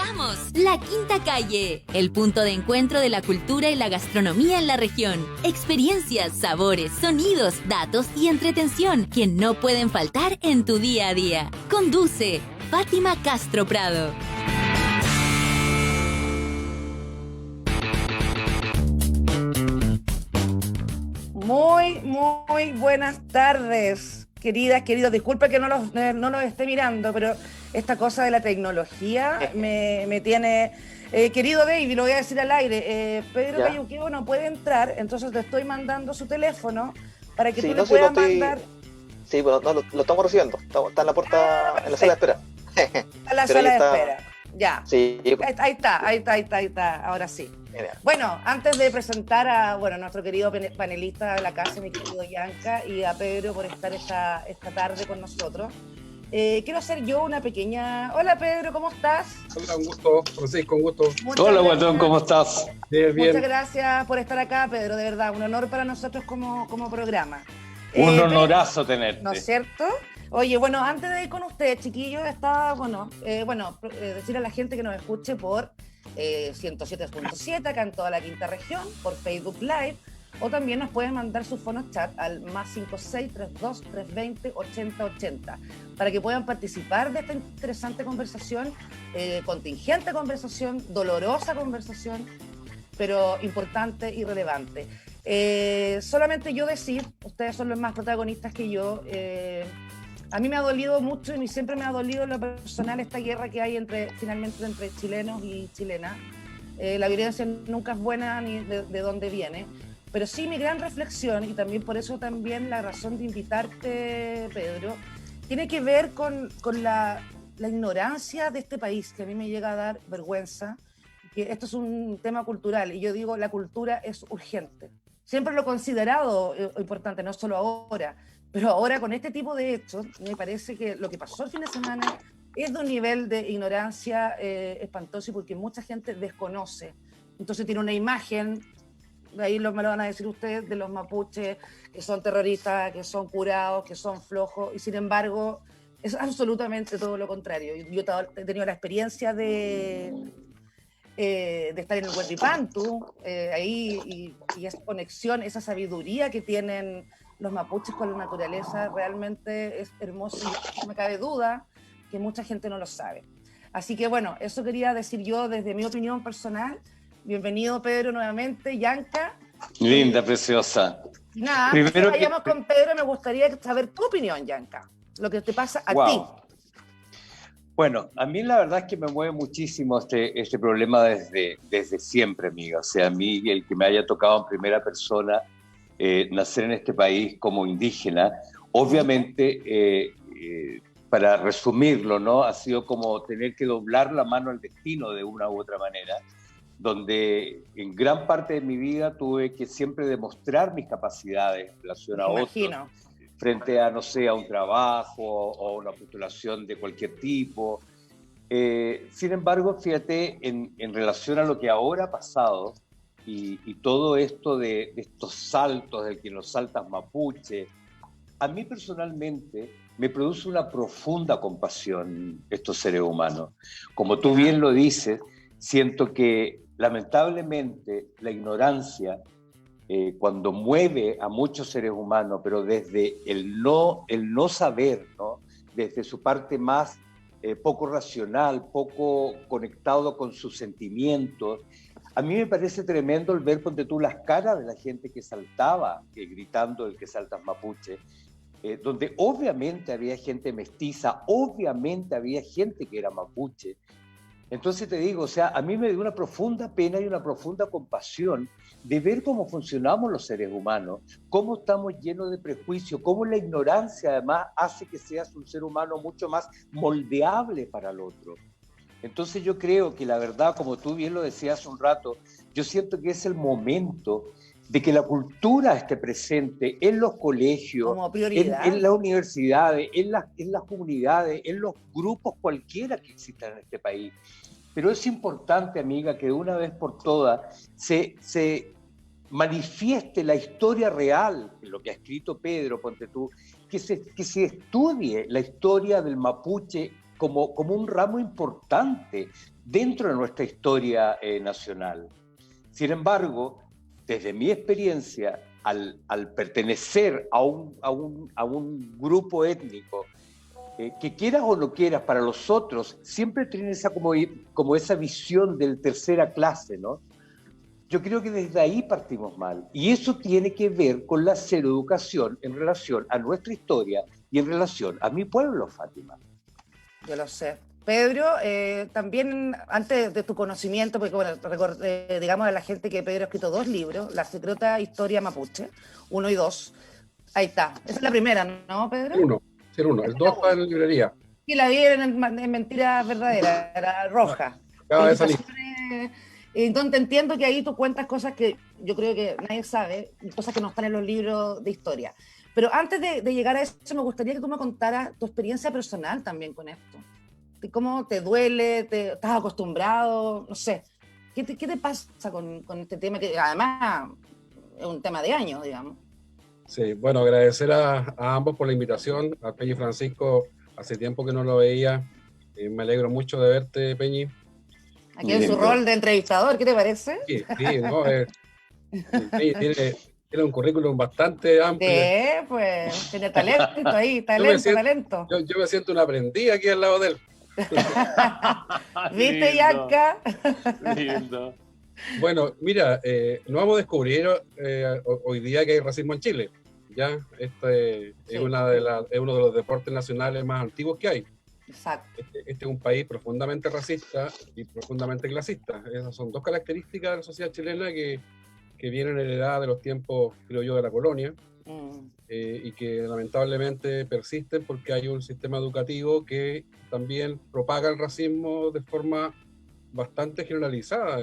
presentamos La Quinta Calle, el punto de encuentro de la cultura y la gastronomía en la región. Experiencias, sabores, sonidos, datos y entretención que no pueden faltar en tu día a día. Conduce Fátima Castro Prado. Muy buenas tardes, queridas, queridos. Disculpe que no los esté mirando, pero esta cosa de la tecnología me tiene... querido David, lo voy a decir al aire, Pedro Cayuqueo no puede entrar, entonces te estoy mandando su teléfono para que tú le puedas mandar... Sí, bueno, no, lo estamos recibiendo, está en la puerta, en la sala de espera. En la sala de espera, ya. Sí. Ahí está, ahora sí. Genial. Bueno, antes de presentar a nuestro querido panelista de la casa, mi querido Yanka, y a Pedro por estar esta tarde con nosotros, quiero hacer yo una pequeña... Hola Pedro, ¿cómo estás? Hola, un gusto, Francisco, un gusto. Hola Guatón, ¿cómo estás? Bien. Muchas gracias por estar acá, Pedro, de verdad, un honor para nosotros como programa. Un honorazo tenerte. ¿No es cierto? Oye, bueno, antes de ir con ustedes, chiquillos, estaba, decir a la gente que nos escuche por 107.7 acá en toda la quinta región, por Facebook Live, o también nos pueden mandar sus fonos chat al +5632-320-8080 para que puedan participar de esta interesante conversación, contingente conversación, dolorosa conversación, pero importante y relevante. Solamente yo decir, ustedes son los más protagonistas que yo, a mí me ha dolido mucho y siempre me ha dolido en lo personal esta guerra que hay finalmente entre chilenos y chilenas. La violencia nunca es buena ni de dónde viene, pero sí mi gran reflexión, y también por eso también la razón de invitarte, Pedro, tiene que ver con la ignorancia de este país, que a mí me llega a dar vergüenza, que esto es un tema cultural, y yo digo, la cultura es urgente. Siempre lo he considerado importante, no solo ahora, pero ahora con este tipo de hechos, me parece que lo que pasó el fin de semana es de un nivel de ignorancia espantoso, porque mucha gente desconoce. Entonces tiene una imagen, de ahí me lo van a decir ustedes, de los mapuches, que son terroristas, que son curados, que son flojos, y sin embargo es absolutamente todo lo contrario. Yo he tenido la experiencia de estar en el Huachipantu, ahí, y esa conexión, esa sabiduría que tienen los mapuches con la naturaleza realmente es hermoso, y no me cabe duda que mucha gente no lo sabe. Así que bueno, eso quería decir yo desde mi opinión personal. Bienvenido Pedro nuevamente, Yanka. Linda, preciosa. Nada, antes que vayamos con Pedro, me gustaría saber tu opinión, Yanka, lo que te pasa a ti. Bueno, a mí la verdad es que me mueve muchísimo este problema desde siempre, amiga. O sea, a mí el que me haya tocado en primera persona nacer en este país como indígena, obviamente, para resumirlo, ¿no? Ha sido como tener que doblar la mano al destino de una u otra manera, donde en gran parte de mi vida tuve que siempre demostrar mis capacidades en relación a otros, frente a, no sé, a un trabajo o una postulación de cualquier tipo. Sin embargo, fíjate, en relación a lo que ahora ha pasado, y todo esto de estos saltos, del que nos saltas mapuche, a mí personalmente me produce una profunda compasión estos seres humanos. Como tú bien lo dices, siento que lamentablemente la ignorancia, cuando mueve a muchos seres humanos, pero desde el no saber, ¿no? Desde su parte más poco racional, poco conectado con sus sentimientos. A mí me parece tremendo el ver, ponte tú, las caras de la gente que saltaba, gritando el que saltas mapuche, donde obviamente había gente mestiza, obviamente había gente que era mapuche. Entonces te digo, o sea, a mí me dio una profunda pena y una profunda compasión de ver cómo funcionamos los seres humanos, cómo estamos llenos de prejuicios, cómo la ignorancia además hace que seas un ser humano mucho más moldeable para el otro. Entonces yo creo que la verdad, como tú bien lo decías hace un rato, yo siento que es el momento de que la cultura esté presente en los colegios, en las universidades, en las comunidades, en los grupos cualquiera que existan en este país. Pero es importante, amiga, que de una vez por todas se manifieste la historia real, lo que ha escrito Pedro, ponte tú, que se estudie la historia del mapuche como un ramo importante dentro de nuestra historia nacional. Sin embargo, desde mi experiencia, al pertenecer a un grupo étnico, que quieras o no quieras, para los otros, siempre tienen como esa visión del tercera clase, ¿no? Yo creo que desde ahí partimos mal. Y eso tiene que ver con la cero educación en relación a nuestra historia y en relación a mi pueblo, Fátima. Yo lo sé. Pedro, también antes de tu conocimiento, porque bueno, digamos a la gente que Pedro ha escrito 2 libros, La secreta historia mapuche, 1 y 2. Ahí está. Esa es la primera, ¿no, Pedro? El 1. El 2 está en la librería. Y la vi en Mentiras Verdaderas, era roja. Acaba de salir. Entonces entiendo que ahí tú cuentas cosas que yo creo que nadie sabe, cosas que no están en los libros de historia. Pero antes de llegar a eso, me gustaría que tú me contaras tu experiencia personal también con esto. ¿Cómo te duele? ¿Estás acostumbrado? No sé. ¿Qué te pasa con este tema? Que además es un tema de años, digamos. Sí, bueno, agradecer a ambos por la invitación. A Peñi Francisco, hace tiempo que no lo veía. Me alegro mucho de verte, Peñi. Aquí en su rol de entrevistador, ¿qué te parece? Sí, no, tiene un currículum bastante amplio. Sí, pues tiene talento ahí, talento. Yo me siento un aprendiz aquí al lado de él. ¿Viste, Yanka? Lindo. Bueno, mira, no vamos a descubrir hoy día que hay racismo en Chile. ¿Ya? Este Sí. es uno de los deportes nacionales más antiguos que hay. Exacto. Este es un país profundamente racista y profundamente clasista. Esas son 2 características de la sociedad chilena que vienen heredadas de los tiempos, creo yo, de la colonia, y que lamentablemente persisten porque hay un sistema educativo que también propaga el racismo de forma bastante generalizada.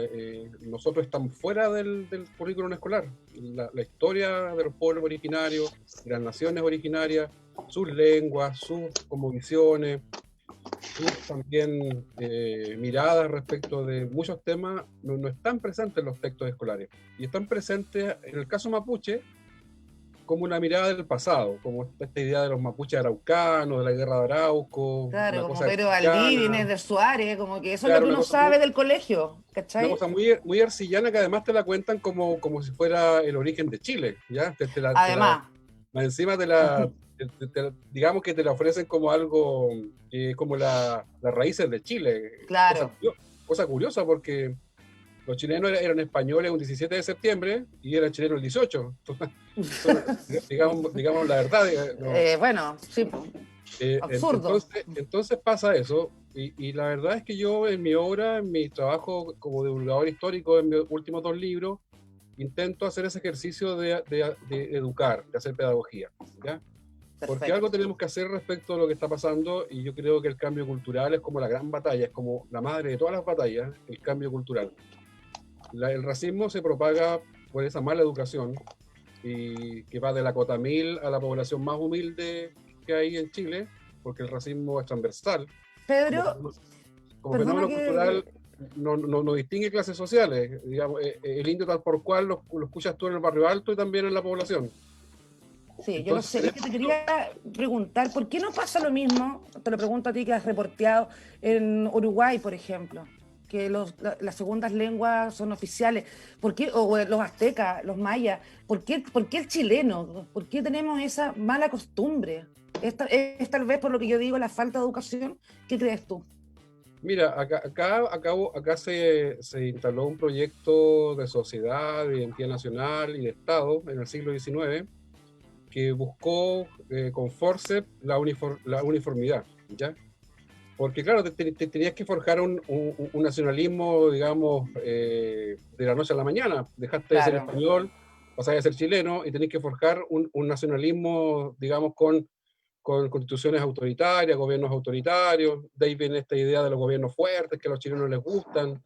Nosotros estamos fuera del currículum escolar. La historia de los pueblos originarios, de las naciones originarias, sus lenguas, sus cosmovisiones, sus también miradas respecto de muchos temas no están presentes en los textos escolares. Y están presentes, en el caso mapuche, como una mirada del pasado, como esta idea de los mapuches araucanos, de la guerra de Arauco. Claro, como Pedro Valdivia, Inés de Suárez, como que eso es lo que uno sabe del colegio, ¿cachai? Una cosa muy arcillana que además te la cuentan como si fuera el origen de Chile, ¿ya? Además. Encima digamos que te la ofrecen como algo, como las raíces de Chile. Claro. Cosa curiosa porque los chilenos eran españoles un 17 de septiembre y eran chilenos el 18. digamos la verdad. ¿No? Bueno, sí. Absurdo. Entonces pasa eso, y la verdad es que yo en mi obra, en mi trabajo como divulgador histórico, en mis últimos 2 libros, intento hacer ese ejercicio de educar, de hacer pedagogía, ¿ya? Porque algo tenemos que hacer respecto a lo que está pasando, y yo creo que el cambio cultural es como la gran batalla, es como la madre de todas las batallas, el cambio cultural. El racismo se propaga por esa mala educación, y que va de la cota 1000 a la población más humilde que hay en Chile, porque el racismo es transversal. Pedro, como fenómeno cultural no distingue clases sociales. Digamos, el indio tal por cual lo escuchas tú en el barrio alto y también en la población. Sí, yo lo sé. Es que te quería preguntar, ¿por qué no pasa lo mismo? Te lo pregunto a ti que has reporteado en Uruguay, por ejemplo, que las segundas lenguas son oficiales. ¿Por qué? O los aztecas, los mayas. ¿Por qué el chileno? ¿Por qué tenemos esa mala costumbre? ¿Es tal vez por lo que yo digo la falta de educación? ¿Qué crees tú? Mira, acá se instaló un proyecto de sociedad, de identidad nacional y de Estado en el siglo XIX que buscó con forceps la uniformidad, ¿ya? Porque claro, te tenías que forjar un nacionalismo, digamos, de la noche a la mañana. Dejaste de ser español, pasaste a ser chileno y tenías que forjar un nacionalismo, digamos, con constituciones autoritarias, gobiernos autoritarios. De ahí viene esta idea de los gobiernos fuertes que a los chilenos les gustan,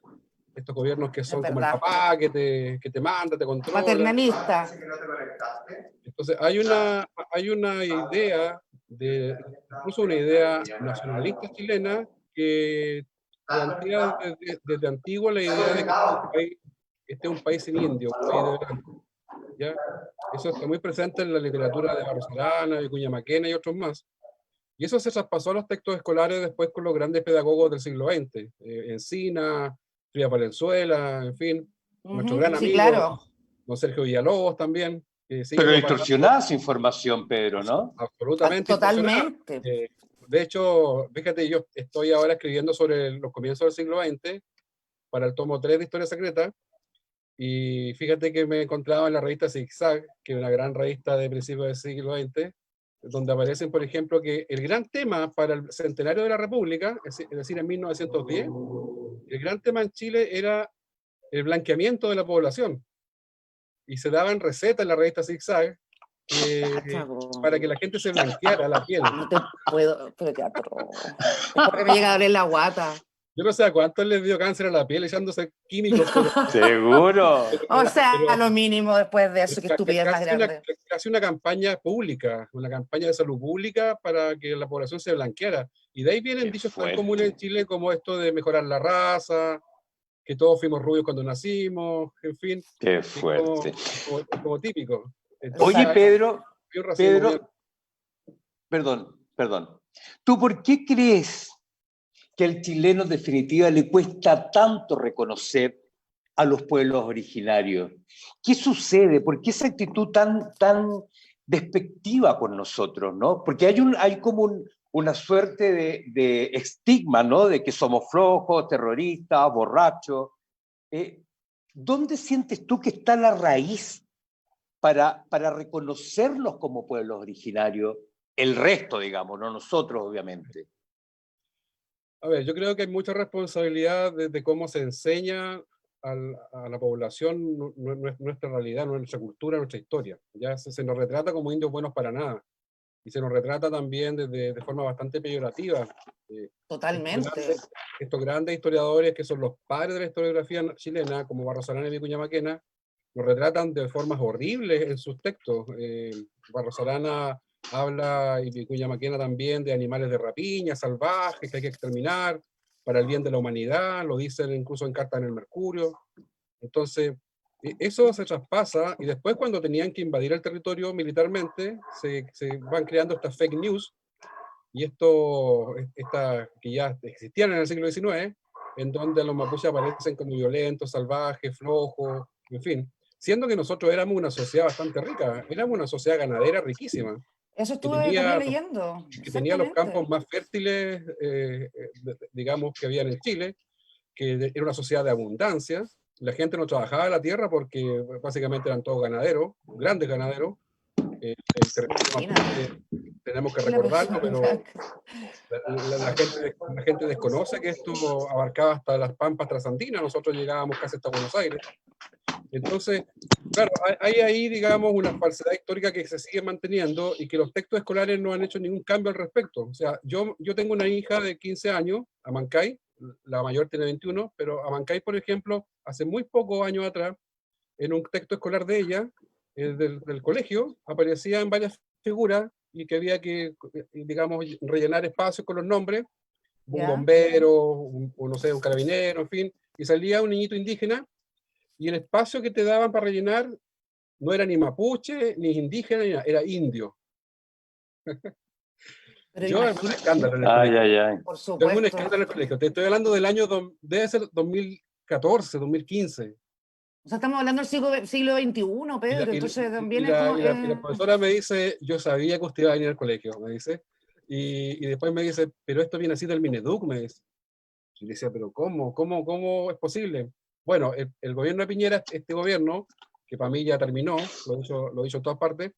estos gobiernos que son como el papá, que te manda, te controla. Paternalista. Entonces hay una idea, incluso una idea nacionalista chilena que plantea desde antiguo la idea de que este es un país sin indios, un país de blanco, ¿ya? Eso está muy presente en la literatura de Barros Arana, Vicuña Maquena y otros más. Y eso se traspasó a los textos escolares después con los grandes pedagogos del siglo XX, Encina, Frías Valenzuela, en fin, nuestro gran Sí, amigo, claro. don Sergio Villalobos también. Que sigue Pero propagando distorsionada esa información, Pedro, ¿no? absolutamente distorsionada. Totalmente. De hecho, fíjate, yo estoy ahora escribiendo sobre los comienzos del siglo XX para el tomo 3 de Historia Secreta, y fíjate que me encontraba en la revista Zigzag, que es una gran revista de principios del siglo XX, donde aparecen, por ejemplo, que el gran tema para el centenario de la República, es decir, en 1910, el gran tema en Chile era el blanqueamiento de la población. Y se daban recetas en la revista Zigzag para que la gente se blanqueara la piel. No te puedo, pero qué atroz. Porque me llega a doler la guata. Yo no sé a cuántos les dio cáncer a la piel echándose químicos. Seguro. O sea, a lo mínimo después de eso, que estupidez más grande. Casi una campaña pública, una campaña de salud pública para que la población se blanqueara. Y de ahí vienen dichos tan comunes en Chile como esto de mejorar la raza, que todos fuimos rubios cuando nacimos, en fin. Qué fuerte. Como típico. Entonces, Oye, Pedro, Pedro, perdón. ¿Tú por qué crees que al chileno en definitiva le cuesta tanto reconocer a los pueblos originarios? ¿Qué sucede? ¿Por qué esa actitud tan despectiva con nosotros, ¿no? Porque hay como una suerte de estigma, ¿no? De que somos flojos, terroristas, borrachos. ¿Dónde sientes tú que está la raíz para reconocerlos como pueblos originarios? El resto, digamos, no nosotros, obviamente. A ver, yo creo que hay mucha responsabilidad de cómo se enseña a la población nuestra realidad, nuestra cultura, nuestra historia. Ya se nos retrata como indios buenos para nada. Y se nos retrata también de forma bastante peyorativa. Totalmente. Estos grandes historiadores que son los padres de la historiografía chilena, como Barros Arana y Vicuña Maquena, nos retratan de formas horribles en sus textos. Barros Arana habla, y Vicuña Maquena también, de animales de rapiña, salvajes, que hay que exterminar para el bien de la humanidad, lo dicen incluso en Carta en el Mercurio. Entonces, eso se traspasa, y después cuando tenían que invadir el territorio militarmente, se van creando estas fake news, y que ya existían en el siglo XIX, en donde los mapuches aparecen como violentos, salvajes, flojos, en fin. Siendo que nosotros éramos una sociedad bastante rica, éramos una sociedad ganadera riquísima. Eso estuve también leyendo. Que tenía los campos más fértiles, digamos, que había en Chile, que era una sociedad de abundancia. La gente no trabajaba la tierra porque básicamente eran todos ganaderos, grandes ganaderos. El territorio tenemos que recordarlo, pero la gente desconoce que esto abarcaba hasta las pampas trasandinas. Nosotros llegábamos casi hasta Buenos Aires. Entonces, claro, hay ahí, digamos, una falsedad histórica que se sigue manteniendo y que los textos escolares no han hecho ningún cambio al respecto. O sea, yo tengo una hija de 15 años, Amancay, la mayor tiene 21, pero Amancay, por ejemplo, hace muy pocos años atrás, en un texto escolar de ella, del colegio, aparecían varias figuras y que había que, digamos, rellenar espacios con los nombres, un bombero, no sé, un carabinero, en fin, y salía un niñito indígena, y el espacio que te daban para rellenar no era ni mapuche, ni indígena, ni nada, era indio. Yo es un escándalo en el colegio. Por supuesto. Es un escándalo en el colegio. Te estoy hablando del año, debe ser 2014, 2015. O sea, estamos hablando del siglo XXI, Pedro, entonces también es como... la profesora me dice, yo sabía que usted iba a venir al colegio, me dice, y después me dice, pero esto viene así del Mineduc, me dice. Y le decía, pero ¿cómo es posible? Bueno, el gobierno de Piñera, este gobierno, que para mí ya terminó, lo he dicho en todas partes.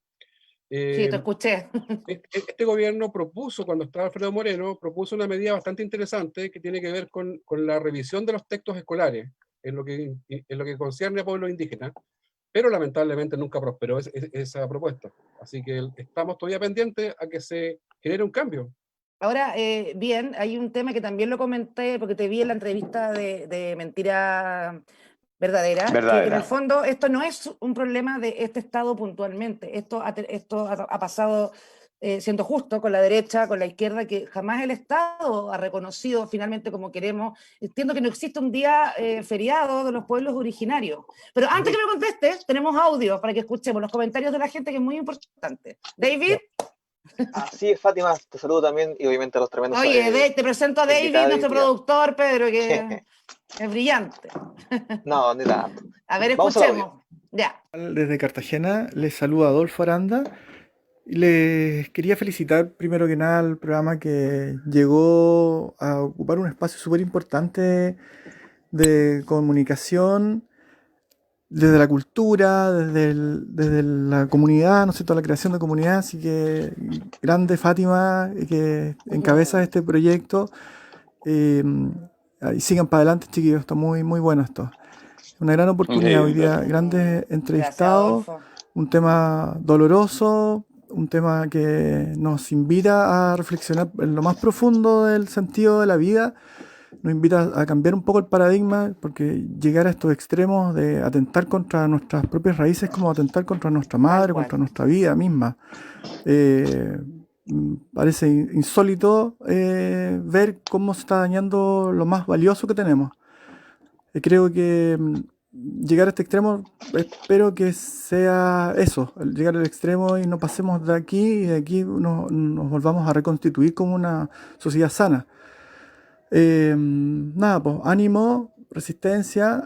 Sí, te escuché. Este gobierno propuso, cuando estaba Alfredo Moreno, propuso una medida bastante interesante que tiene que ver con la revisión de los textos escolares, en lo que concierne a pueblos indígenas, pero lamentablemente nunca prosperó esa propuesta. Así que estamos todavía pendientes a que se genere un cambio. Ahora, bien, hay un tema que también lo comenté, porque te vi en la entrevista de Mentira Verdadera, que en el fondo esto no es un problema de este Estado puntualmente, esto ha pasado, siendo justo, con la derecha, con la izquierda, que jamás el Estado ha reconocido finalmente como queremos. Entiendo que no existe un día feriado de los pueblos originarios. Pero antes que me contestes, tenemos audio para que escuchemos los comentarios de la gente, que es muy importante. David. Así es, Fátima, te saludo también y obviamente a los tremendos. Oye, te presento a David, invitados nuestro hoy día. productor, Pedro, que es brillante. No, ni tanto. A ver, Vamos al audio. escuchemos. Ya. Desde Cartagena les saluda Adolfo Aranda y les quería felicitar primero que nada al programa que llegó a ocupar un espacio súper importante de comunicación desde la cultura, desde la comunidad, ¿no es cierto?, la creación de comunidad, así que grande Fátima que encabeza este proyecto y sigan para adelante, chiquillos, está muy, muy bueno esto. Una gran oportunidad hoy día, grandes entrevistados, un tema doloroso, un tema que nos invita a reflexionar en lo más profundo del sentido de la vida, nos invita a cambiar un poco el paradigma, porque llegar a estos extremos de atentar contra nuestras propias raíces es como atentar contra nuestra madre, contra nuestra vida misma. Parece insólito ver cómo se está dañando lo más valioso que tenemos. Creo que llegar a este extremo, espero que sea eso, llegar al extremo y no pasemos de aquí y de aquí nos volvamos a reconstituir como una sociedad sana. Nada, pues ánimo, resistencia,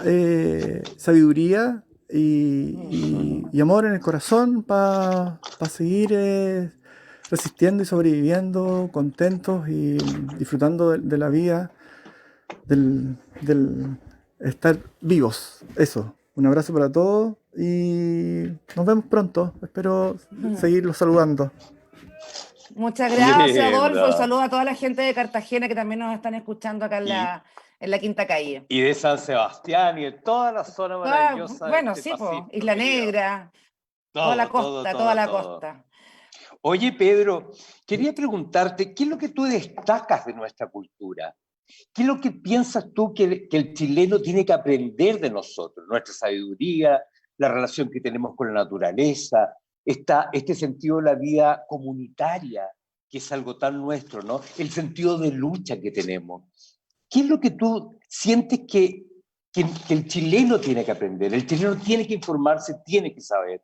sabiduría y amor en el corazón para seguir resistiendo y sobreviviendo, contentos y disfrutando de la vida, del estar vivos. Eso, un abrazo para todos y nos vemos pronto. Espero seguirlos saludando. Muchas gracias, Adolfo, y saludo a toda la gente de Cartagena que también nos están escuchando acá en la Quinta Calle. Y de San Sebastián y de toda la zona maravillosa. Bueno, sí, pues, Isla Negra, toda la costa. Oye, Pedro, quería preguntarte, ¿qué es lo que tú destacas de nuestra cultura? ¿Qué es lo que piensas tú que el chileno tiene que aprender de nosotros? Nuestra sabiduría, la relación que tenemos con la naturaleza, este sentido de la vida comunitaria, que es algo tan nuestro, ¿no? El sentido de lucha que tenemos. ¿Qué es lo que tú sientes que el chileno tiene que aprender? El chileno tiene que informarse, tiene que saber.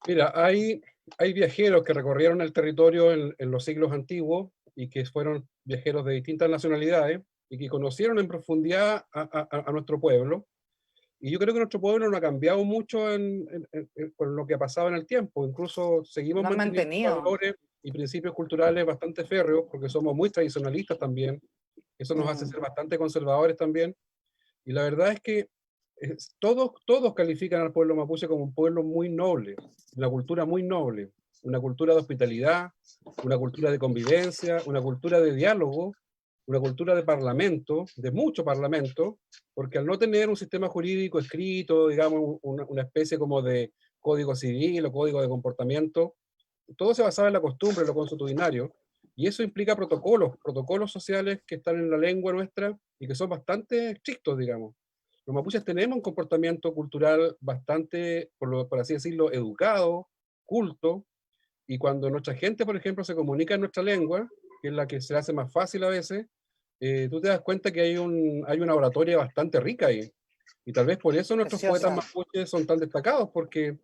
Mira, hay viajeros que recorrieron el territorio en los siglos antiguos y que fueron viajeros de distintas nacionalidades y que conocieron en profundidad a nuestro pueblo. Y yo creo que nuestro pueblo no ha cambiado mucho con lo que ha pasado en el tiempo. Incluso seguimos manteniendo valores y principios culturales bastante férreos, porque somos muy tradicionalistas también. Eso nos hace ser bastante conservadores también. Y la verdad es que todos califican al pueblo mapuche como un pueblo muy noble, una cultura muy noble, una cultura de hospitalidad, una cultura de convivencia, una cultura de diálogo, una cultura de parlamento, de mucho parlamento, porque al no tener un sistema jurídico escrito, digamos, una especie como de código civil o código de comportamiento, todo se basaba en la costumbre, en lo consuetudinario, y eso implica protocolos sociales que están en la lengua nuestra y que son bastante estrictos, digamos. Los mapuches tenemos un comportamiento cultural bastante, por así decirlo, educado, culto, y cuando nuestra gente, por ejemplo, se comunica en nuestra lengua, que es la que se hace más fácil a veces, tú te das cuenta que hay una oratoria bastante rica ahí. Y tal vez por eso nuestros poetas mapuches son tan destacados, porque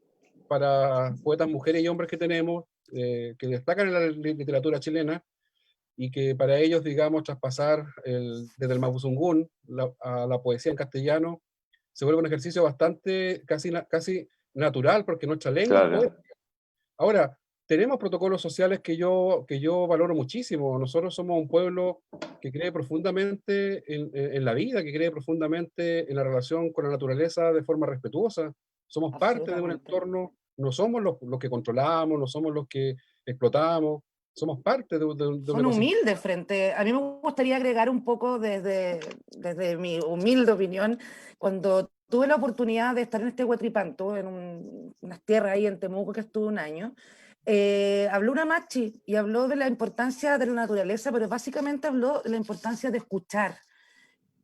para poetas mujeres y hombres que tenemos, que destacan en la literatura chilena, y que para ellos, digamos, traspasar desde el mapuzungún a la poesía en castellano, se vuelve un ejercicio bastante, casi natural, porque nuestra lengua es poética. Ahora, tenemos protocolos sociales que yo valoro muchísimo. Nosotros somos un pueblo que cree profundamente en la vida, que cree profundamente en la relación con la naturaleza de forma respetuosa. Somos parte de un entorno, no somos los que controlamos, no somos los que explotamos, somos parte de Son humildes frente. A mí me gustaría agregar un poco desde mi humilde opinión, cuando tuve la oportunidad de estar en este Huatripanto, en unas tierras ahí en Temuco, que estuve un año, habló una machi y habló de la importancia de la naturaleza, pero básicamente habló de la importancia de escuchar,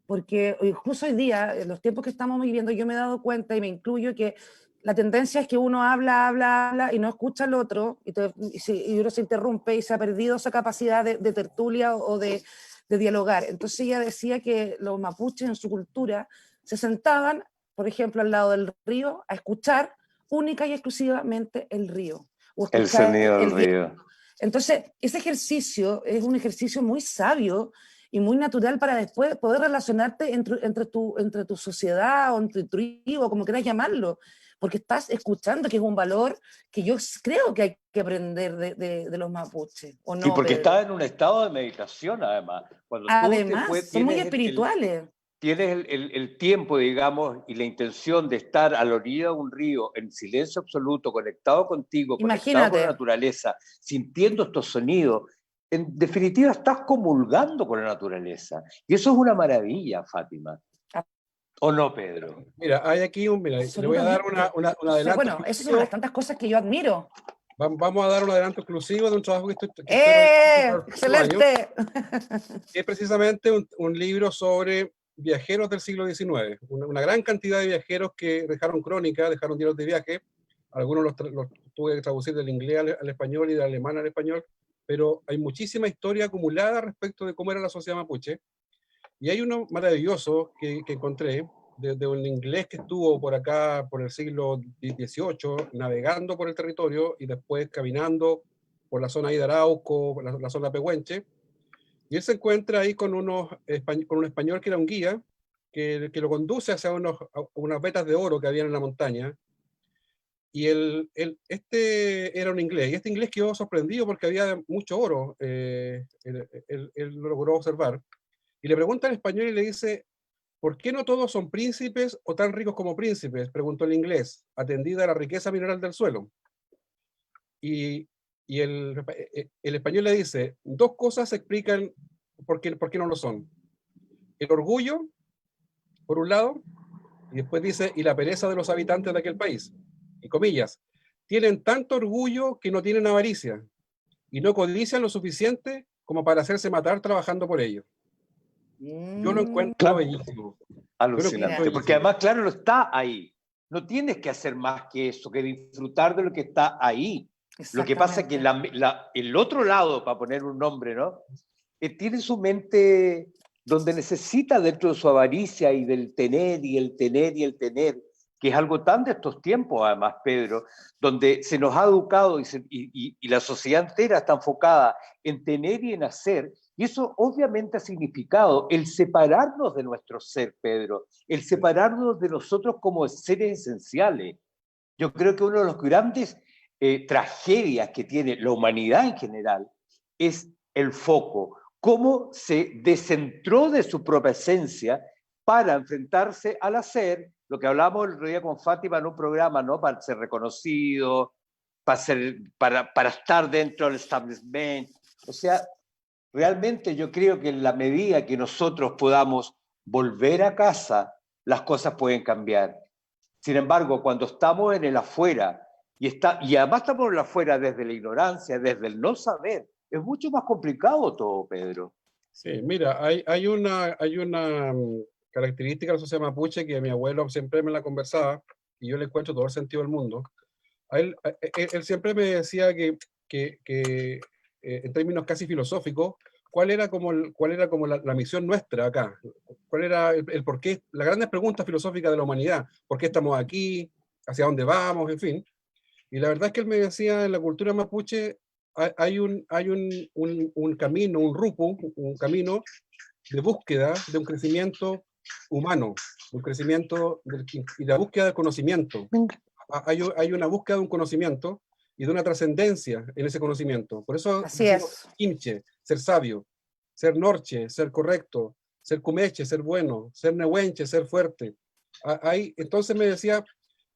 porque incluso hoy día, en los tiempos que estamos viviendo, yo me he dado cuenta y me incluyo que la tendencia es que uno habla y no escucha al otro y uno se interrumpe y se ha perdido esa capacidad de tertulia o de dialogar. Entonces ella decía que los mapuches en su cultura se sentaban, por ejemplo, al lado del río a escuchar única y exclusivamente el río. o El escuchar sonido del el viento. río. Entonces, ese ejercicio es un ejercicio muy sabio y muy natural para después poder relacionarte entre tu sociedad o entre tu tribu, como quieras llamarlo, porque estás escuchando, que es un valor que yo creo que hay que aprender de los mapuches, ¿o Y no, porque Pedro? estás en un estado de meditación, además. Cuando tú Además, son muy espirituales. tienes el tiempo, digamos, y la intención de estar a la orilla de un río en silencio absoluto, conectado contigo, conectado con la Imagínate. naturaleza, sintiendo estos sonidos, en definitiva estás comulgando con la naturaleza. Y eso es una maravilla, Fátima. ¿O no, Pedro? Mira, hay aquí mira, le voy a dar un adelanto. Bueno, esas son las tantas cosas que yo admiro. Vamos a dar un adelanto exclusivo de un trabajo que estoy realizando por el próximo año, ¡Excelente! que es precisamente un libro sobre viajeros del siglo XIX. Una gran cantidad de viajeros que dejaron crónica, dejaron diarios de viaje. Algunos los tuve que traducir del inglés al español y del alemán al español, pero hay muchísima historia acumulada respecto de cómo era la sociedad mapuche. Y hay uno maravilloso que encontré, de un inglés que estuvo por acá por el siglo XVIII, navegando por el territorio y después caminando por la zona de Arauco, por la zona de Pehuenche. Y él se encuentra ahí con un español que era un guía, que lo conduce hacia unas vetas de oro que había en la montaña. Y este era un inglés, y este inglés quedó sorprendido porque había mucho oro, él lo logró observar. Y le pregunta al español y le dice, ¿por qué no todos son príncipes o tan ricos como príncipes? Preguntó el inglés, atendida a la riqueza mineral del suelo. Y el español le dice, dos cosas explican por qué no lo son. El orgullo, por un lado, y después dice, y la pereza de los habitantes de aquel país. Y comillas, tienen tanto orgullo que no tienen avaricia, y no codician lo suficiente como para hacerse matar trabajando por ello. Yo lo encuentro Claro. bellísimo. Alucinante, porque además, claro, no está ahí. No tienes que hacer más que eso, que disfrutar de lo que está ahí. Lo que pasa es que el otro lado, para poner un nombre, ¿no? Tiene su mente donde necesita, dentro de su avaricia y del tener y el tener y el tener, que es algo tan de estos tiempos, además, Pedro, donde se nos ha educado y la sociedad entera está enfocada en tener y en hacer. Y eso obviamente ha significado el separarnos de nuestro ser, Pedro, el separarnos de nosotros como seres esenciales. Yo creo que una de las grandes tragedias que tiene la humanidad en general es el foco, cómo se descentró de su propia esencia para enfrentarse al hacer, lo que hablábamos el otro día con Fátima en un programa, ¿no? Para ser reconocido, para estar dentro del establishment. O sea, realmente yo creo que en la medida que nosotros podamos volver a casa, las cosas pueden cambiar. Sin embargo, cuando estamos en el afuera, y además estamos en el afuera desde la ignorancia, desde el no saber, es mucho más complicado todo, Pedro. Sí, mira, hay una característica de la sociedad mapuche que mi abuelo siempre me la conversaba, y yo le encuentro todo el sentido del mundo. Él siempre me decía que en términos casi filosóficos, cuál era como la misión nuestra acá, cuál era el porqué, las grandes preguntas filosóficas de la humanidad, por qué estamos aquí, hacia dónde vamos, en fin. Y la verdad es que él me decía, en la cultura mapuche hay un camino, un rupu, un camino de búsqueda de un crecimiento humano, un crecimiento y la búsqueda del conocimiento. Hay una búsqueda de un conocimiento y de una trascendencia en ese conocimiento. Por eso así es. Kimche, ser sabio, ser norche, ser correcto, ser cumeche, ser bueno, ser nehuenche, ser fuerte. Entonces me decía,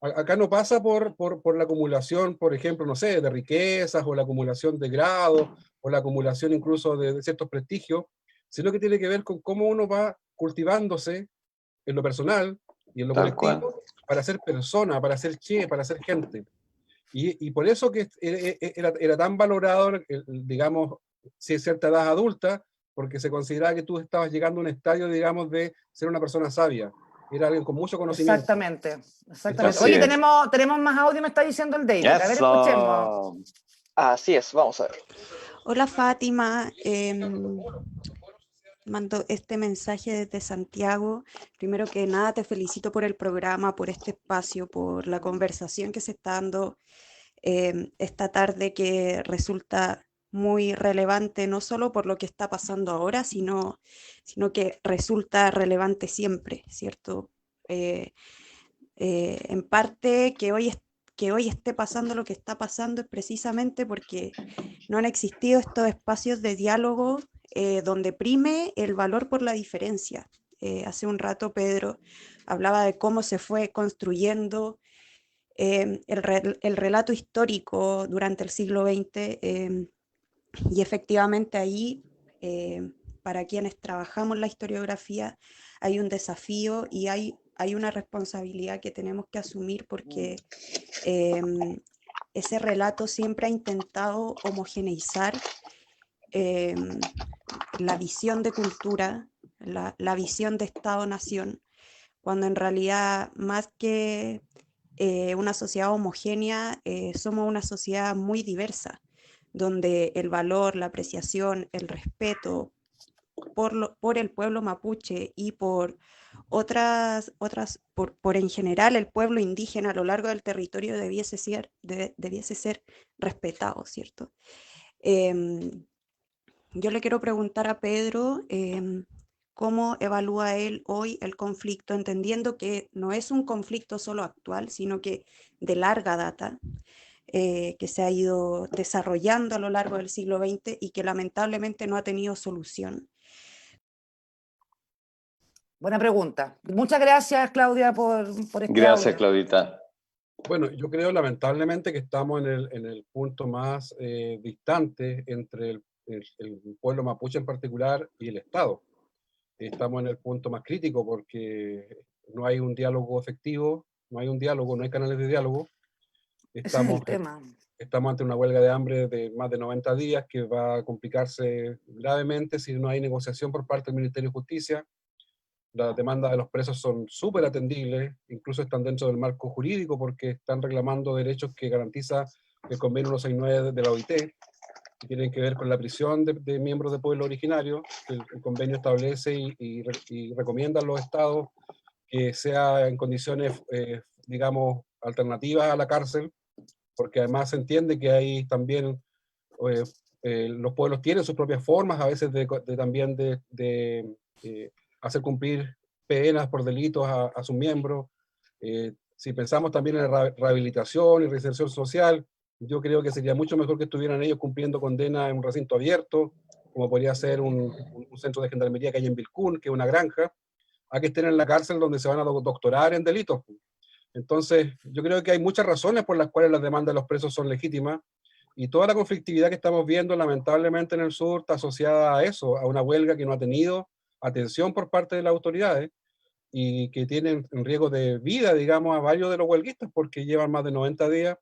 acá no pasa por la acumulación, por ejemplo, no sé, de riquezas, o la acumulación de grados, o la acumulación incluso de ciertos prestigios, sino que tiene que ver con cómo uno va cultivándose en lo personal y en lo colectivo para ser persona, para ser para ser gente. Y por eso que era tan valorado, digamos, si es cierta edad adulta, porque se consideraba que tú estabas llegando a un estadio, digamos, de ser una persona sabia. Era alguien con mucho conocimiento. Exactamente. Oye, tenemos más audio, me está diciendo el David. A ver, escuchemos. Así es, vamos a ver. Hola, Fátima. Mando este mensaje desde Santiago. Primero que nada, te felicito por el programa, por este espacio, por la conversación que se está dando esta tarde que resulta muy relevante, no solo por lo que está pasando ahora, sino que resulta relevante siempre, ¿cierto? En parte que hoy esté pasando lo que está pasando es precisamente porque no han existido estos espacios de diálogo donde prime el valor por la diferencia. Hace un rato Pedro hablaba de cómo se fue construyendo el relato histórico durante el siglo XX, y efectivamente ahí, para quienes trabajamos la historiografía, hay un desafío y hay una responsabilidad que tenemos que asumir porque ese relato siempre ha intentado homogeneizar la visión de cultura, la visión de Estado-nación, cuando en realidad más que una sociedad homogénea, somos una sociedad muy diversa, donde el valor, la apreciación, el respeto por el pueblo mapuche y por por en general el pueblo indígena a lo largo del territorio debiese ser respetado, ¿cierto? Yo le quiero preguntar a Pedro cómo evalúa él hoy el conflicto, entendiendo que no es un conflicto solo actual, sino que de larga data, que se ha ido desarrollando a lo largo del siglo XX y que lamentablemente no ha tenido solución. Buena pregunta. Muchas gracias, Claudia, por este Gracias, audio. Claudita. Bueno, yo creo lamentablemente que estamos en el punto más distante entre el pueblo mapuche en particular y el Estado. Estamos en el punto más crítico porque no hay un diálogo efectivo, no hay un diálogo, no hay canales de diálogo. Ese es el Estamos, tema. estamos ante una huelga de hambre de más de 90 días que va a complicarse gravemente si no hay negociación por parte del Ministerio de Justicia. Las demandas de los presos son súper atendibles, incluso están dentro del marco jurídico porque están reclamando derechos que garantiza el convenio 169 de la OIT, que tienen que ver con la prisión de miembros de pueblos originarios, que el convenio establece y recomienda a los estados que sea en condiciones, digamos, alternativas a la cárcel, porque además se entiende que hay también, los pueblos tienen sus propias formas, a veces también de hacer cumplir penas por delitos a sus miembros. Si pensamos también en la rehabilitación y reinserción social, yo creo que sería mucho mejor que estuvieran ellos cumpliendo condena en un recinto abierto, como podría ser un centro de gendarmería que hay en Vilcún, que es una granja, a que estén en la cárcel donde se van a doctorar en delitos. Entonces, yo creo que hay muchas razones por las cuales las demandas de los presos son legítimas, y toda la conflictividad que estamos viendo, lamentablemente, en el sur está asociada a eso, a una huelga que no ha tenido atención por parte de las autoridades y que tienen en riesgo de vida, digamos, a varios de los huelguistas porque llevan más de 90 días,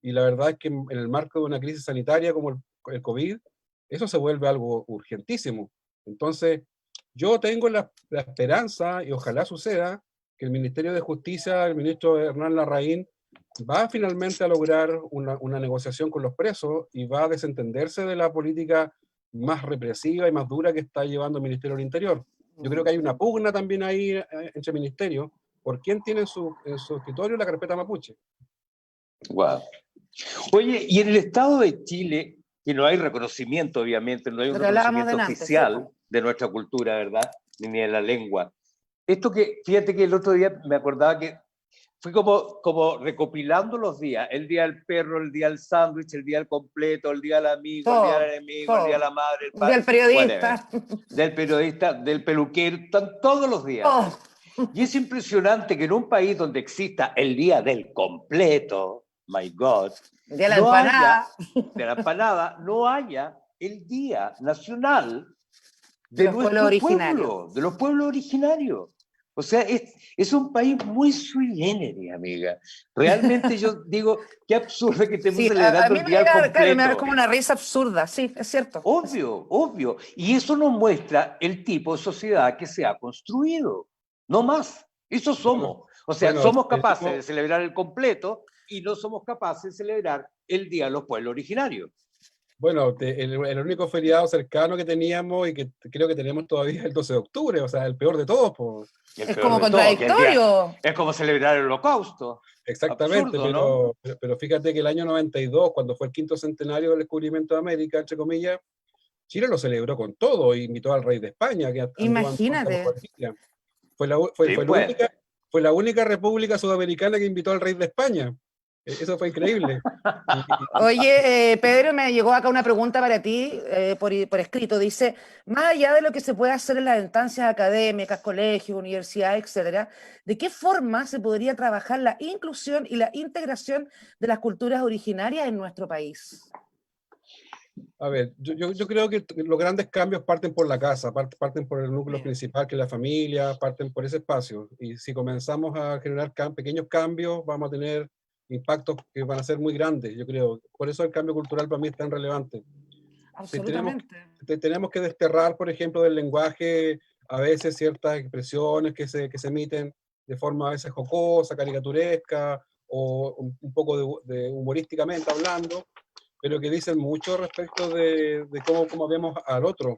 y la verdad es que en el marco de una crisis sanitaria como el COVID, eso se vuelve algo urgentísimo. Entonces, yo tengo la esperanza, y ojalá suceda, que el Ministerio de Justicia, el ministro Hernán Larraín, va finalmente a lograr una negociación con los presos y va a desentenderse de la política más represiva y más dura que está llevando el Ministerio del Interior. Yo creo que hay una pugna también ahí entre ministerios por quién tiene en su escritorio la carpeta mapuche. Wow. Oye, y en el Estado de Chile, que no hay reconocimiento, obviamente, no hay un reconocimiento oficial de nuestra cultura, ¿verdad? Ni de la lengua. Esto que, fíjate que el otro día me acordaba que fui como recopilando los días, el día del perro, el día del sándwich, el día del completo, el día del amigo, el día del enemigo, el día de la madre, el padre, del periodista. Del periodista, del peluquero, están todos los días. Y es impresionante que en un país donde exista el día del completo, my God, el día de la empanada, de la empanada, no haya el Día Nacional de nuestro pueblo, de los pueblos originarios. O sea, es un país muy sui generis, amiga. Realmente yo digo, qué absurdo que estemos celebrando el día completo. Claro, me da como una risa absurda, sí, es cierto. Obvio. Y eso nos muestra el tipo de sociedad que se ha construido. No más. Eso somos. O sea, somos capaces de celebrar el completo y no somos capaces de celebrar el Día de los Pueblos Originarios. Bueno, el único feriado cercano que teníamos y que creo que tenemos todavía es el 12 de octubre, o sea, el peor de todos, pues. Y el Es peor como de todo, que contradictorio. es como celebrar el holocausto. Exactamente, Absurdo, ¿no? pero fíjate que el año 92, cuando fue el quinto centenario del descubrimiento de América, entre comillas, Chile lo celebró con todo, e invitó al rey de España, que anduvo en Santa Imagínate. Guardia. Fue Sí, pues. fue la única república sudamericana que invitó al rey de España. Eso fue increíble. Oye, Pedro, me llegó acá una pregunta para ti por escrito. Dice, más allá de lo que se puede hacer en las instancias académicas, colegios, universidades, etcétera, ¿de qué forma se podría trabajar la inclusión y la integración de las culturas originarias en nuestro país? A ver, yo creo que los grandes cambios parten por la casa, parten por el núcleo Bien. principal, que es la familia, parten por ese espacio. Y si comenzamos a generar pequeños cambios, vamos a tener impactos que van a ser muy grandes, yo creo. Por eso el cambio cultural para mí es tan relevante. Absolutamente. Tenemos que desterrar, por ejemplo, del lenguaje a veces ciertas expresiones que se emiten de forma a veces jocosa, caricaturesca o un poco de humorísticamente hablando, pero que dicen mucho respecto de cómo vemos al otro.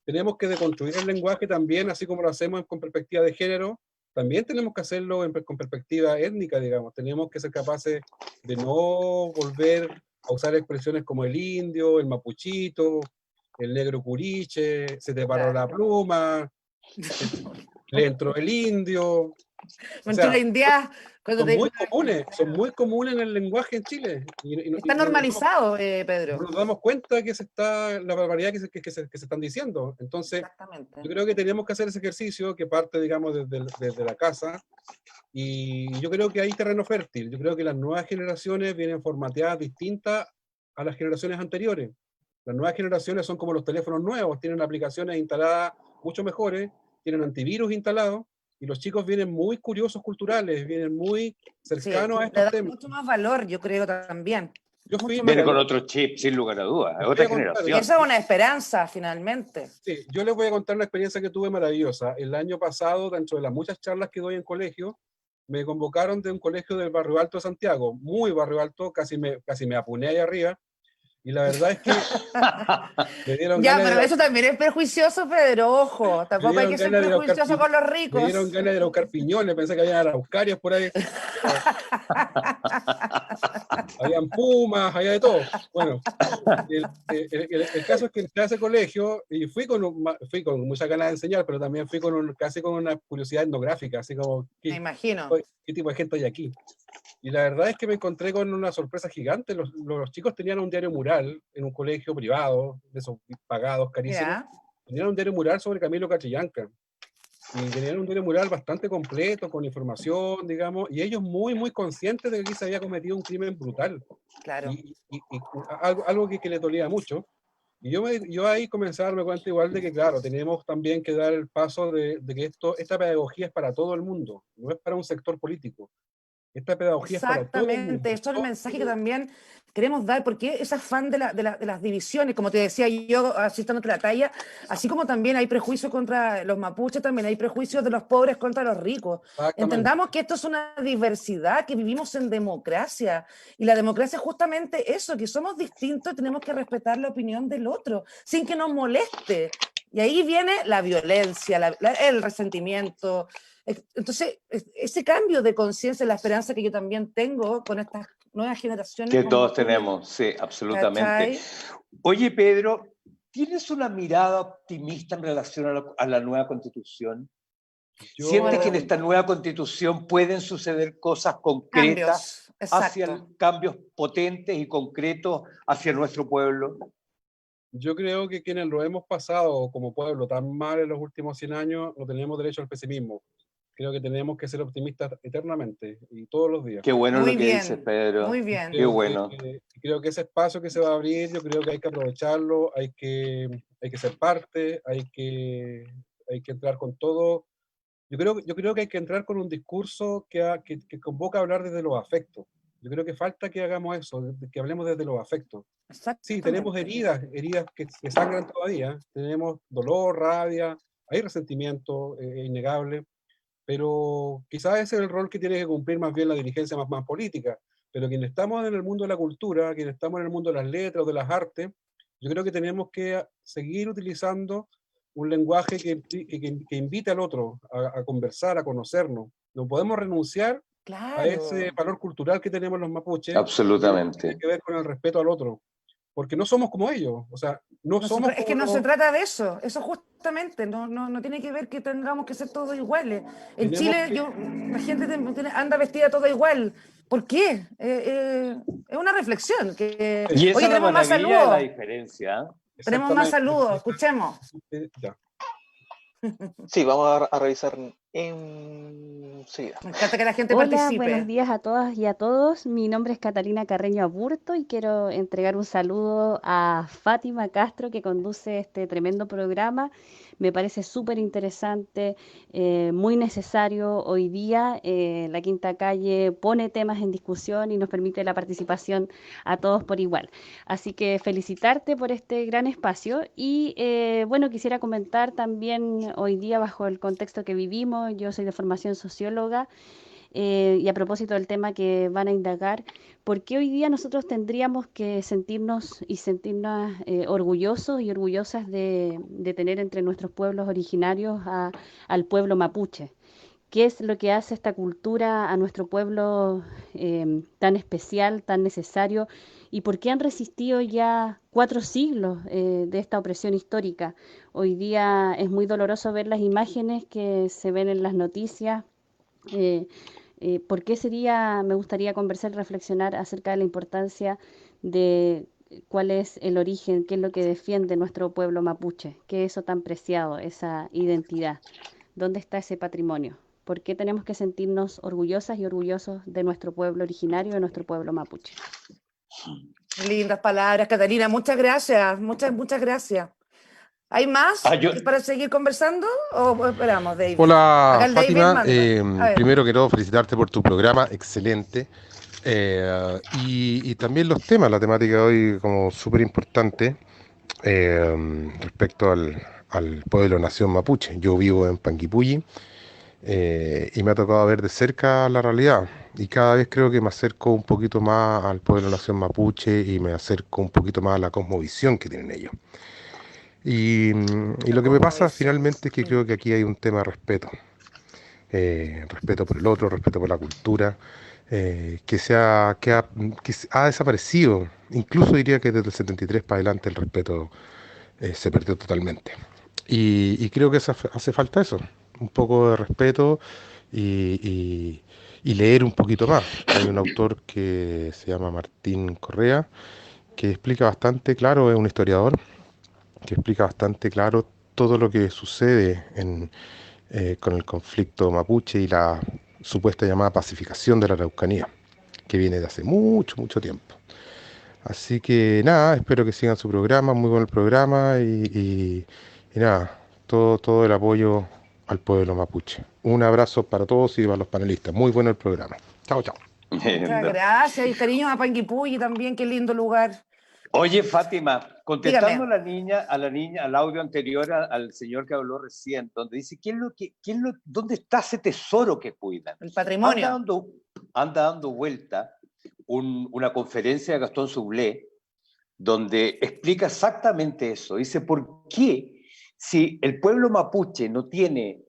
Tenemos que deconstruir el lenguaje también, así como lo hacemos con perspectiva de género, también tenemos que hacerlo con perspectiva étnica, digamos. Tenemos que ser capaces de no volver a usar expresiones como el indio, el mapuchito, el negro curiche, se te paró la Claro. pluma, le entró el indio. O Entre la sea, India, cuando son te son muy comunes en el lenguaje en Chile. está normalizado, Pedro. No nos damos cuenta que la barbaridad que se están diciendo. Entonces, Exactamente. yo creo que tenemos que hacer ese ejercicio que parte, digamos, desde la casa. Y yo creo que hay terreno fértil. Yo creo que las nuevas generaciones vienen formateadas distintas a las generaciones anteriores. Las nuevas generaciones son como los teléfonos nuevos, tienen aplicaciones instaladas mucho mejores, tienen antivirus instalados, y los chicos vienen muy curiosos culturales, vienen muy Sí, cercanos a le estos da temas. mucho más valor, yo creo también. Yo fui, Mucho más Viene mira, con valor. otro chip, sin lugar a dudas. Es les voy otra a contar, Y generación. esa es una esperanza, finalmente. sí, yo les voy a contar una experiencia que tuve maravillosa. El año pasado, dentro de las muchas charlas que doy en colegio, me convocaron de un colegio del Barrio Alto de Santiago, muy Barrio Alto, casi me apuné ahí arriba, y la verdad es que me dieron Ya, ganas de ir pero a, eso también es prejuicioso, Pedro, ojo. me Tampoco hay dieron que ser ganas de ir a buscar, prejuicioso con los me ricos. dieron ganas de ir a buscar piñones, pensé que había araucarias por ahí, habían pumas, había de todo. Bueno, el caso es que entré a ese colegio y fui con muchas ganas de enseñar, pero también fui casi con una curiosidad etnográfica, así como, Me imagino. ¿qué tipo de gente hay aquí? Y la verdad es que me encontré con una sorpresa gigante. Los chicos tenían un diario mural en un colegio privado, de esos pagados, carísimos. Ya. Tenían un diario mural sobre Camilo Catrillanca. Y tenían un diario mural bastante completo, con información, digamos, y ellos muy conscientes de que aquí se había cometido un crimen brutal. Claro. Y algo que le dolía mucho. Y yo ahí comencé a darme cuenta igual de que, claro, tenemos también que dar el paso de que esta pedagogía es para todo el mundo, no es para un sector político. Esta pedagogía es para todo el mundo. Exactamente, esto es el mensaje que también queremos dar, porque ese afán de las divisiones, como te decía yo, asistiéndote la talla, así como también hay prejuicios contra los mapuches, también hay prejuicios de los pobres contra los ricos. Exactamente. Entendamos que esto es una diversidad, que vivimos en democracia, y la democracia es justamente eso, que somos distintos y tenemos que respetar la opinión del otro, sin que nos moleste. Y ahí viene la violencia, el resentimiento. Entonces, ese cambio de conciencia, la esperanza que yo también tengo con estas nuevas generaciones. Que como todos tú, tenemos, sí, absolutamente. ¿cachai? Oye, Pedro, ¿tienes una mirada optimista en relación a la nueva Constitución? ¿Sientes que en esta nueva Constitución pueden suceder cosas concretas, cambios potentes y concretos hacia nuestro pueblo? Yo creo que quienes lo hemos pasado como pueblo tan mal en los últimos 100 años, no tenemos derecho al pesimismo. Creo que tenemos que ser optimistas eternamente y todos los días. Qué bueno Muy lo que bien, dices, Pedro. muy bien. Qué bueno. Creo que ese espacio que se va a abrir, yo creo que hay que aprovecharlo, hay que ser parte, hay que entrar con todo. Yo creo que hay que entrar con un discurso que convoca a hablar desde los afectos. Yo creo que falta que hagamos eso, que hablemos desde los afectos. Sí, tenemos heridas que sangran todavía, tenemos dolor, rabia, hay resentimiento innegable, pero quizás ese es el rol que tiene que cumplir más bien la dirigencia más política. Pero quienes estamos en el mundo de la cultura, quienes estamos en el mundo de las letras o de las artes, Yo creo que tenemos que seguir utilizando un lenguaje que invite al otro a conversar, a conocernos. No podemos renunciar a ese Claro. valor cultural que tenemos los mapuches, que tiene Absolutamente. que ver con el respeto al otro, porque no somos como ellos, o sea, no somos Es como que no se los... trata de eso, eso justamente, no tiene que ver que tengamos que ser todos iguales. En Tenemos Chile que, la gente anda vestida toda igual. ¿Por qué? Es una reflexión. Y esa Oye, es la tenemos más maravilla de la saludos, diferencia. ¿Eh? tenemos más exactamente, saludos, escuchemos. ya. Sí, vamos a revisar enseguida. Me encanta que la gente Hola, buenos participe. días a todas y a todos. Mi nombre es Catalina Carreño Aburto y quiero entregar un saludo a Fátima Castro, que conduce este tremendo programa. Me parece súper interesante, muy necesario hoy día. La Quinta Calle pone temas en discusión y nos permite la participación a todos por igual. Así que felicitarte por este gran espacio y bueno, quisiera comentar también hoy día bajo el contexto que vivimos. Yo soy de formación socióloga. Y a propósito del tema que van a indagar, ¿por qué hoy día nosotros tendríamos que sentirnos orgullosos y orgullosas de tener entre nuestros pueblos originarios al pueblo mapuche? ¿Qué es lo que hace esta cultura a nuestro pueblo tan especial, tan necesario? ¿Y por qué han resistido ya 4 siglos de esta opresión histórica? Hoy día es muy doloroso ver las imágenes que se ven en las noticias. eh, ¿Por qué me gustaría conversar y reflexionar acerca de la importancia de cuál es el origen, qué es lo que defiende nuestro pueblo mapuche, qué es eso tan preciado, esa identidad, dónde está ese patrimonio? ¿Por qué tenemos que sentirnos orgullosas y orgullosos de nuestro pueblo originario, de nuestro pueblo mapuche? Lindas palabras, Catalina. Muchas gracias, muchas gracias. ¿Hay más Yo, para seguir conversando o esperamos, David? Acá Hola el David Fátima, manda. A ver. primero quiero felicitarte por tu programa, excelente. Y también los temas, la temática de hoy como súper importante respecto al pueblo nación mapuche. Yo vivo en Panguipulli y me ha tocado ver de cerca la realidad. Y cada vez creo que me acerco un poquito más al pueblo nación mapuche y me acerco un poquito más a la cosmovisión que tienen ellos. Y La lo que me pasa cosmovisión. finalmente es que creo que aquí hay un tema de respeto. Respeto por el otro, respeto por la cultura, que ha desaparecido. Incluso diría que desde el 73 para adelante el respeto se perdió totalmente. Y creo que hace falta eso, un poco de respeto y leer un poquito más. Hay un autor que se llama Martín Correa, que explica bastante claro, es un historiador, que explica bastante claro todo lo que sucede con el conflicto mapuche y la supuesta llamada pacificación de la Araucanía, que viene de hace mucho, mucho tiempo. Así que nada, espero que sigan su programa, muy bueno el programa y nada, todo el apoyo al pueblo mapuche. Un abrazo para todos y para los panelistas. Muy bueno el programa. Chao, chao. Muchas gracias y cariños a Panguipulli también, qué lindo lugar. Oye, Fátima, contestando Dígame. al audio anterior, al señor que habló recién, donde dice, ¿dónde está ese tesoro que cuidan? El patrimonio. Anda dando vuelta una conferencia de Gastón Soublé, donde explica exactamente eso. Dice, ¿por qué si el pueblo mapuche no tiene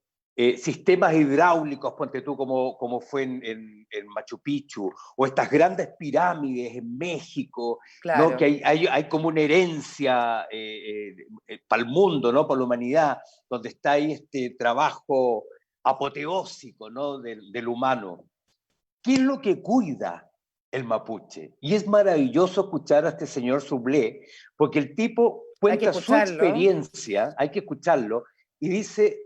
sistemas hidráulicos, ponte tú, como fue en Machu Picchu, o estas grandes pirámides en México, Claro. ¿no? Que hay como una herencia para el mundo, ¿no? Para la humanidad, donde está ahí este trabajo apoteósico, ¿no? del humano. ¿Qué es lo que cuida el mapuche? Y es maravilloso escuchar a este señor Soublé, porque el tipo cuenta su experiencia, hay que escucharlo, y dice,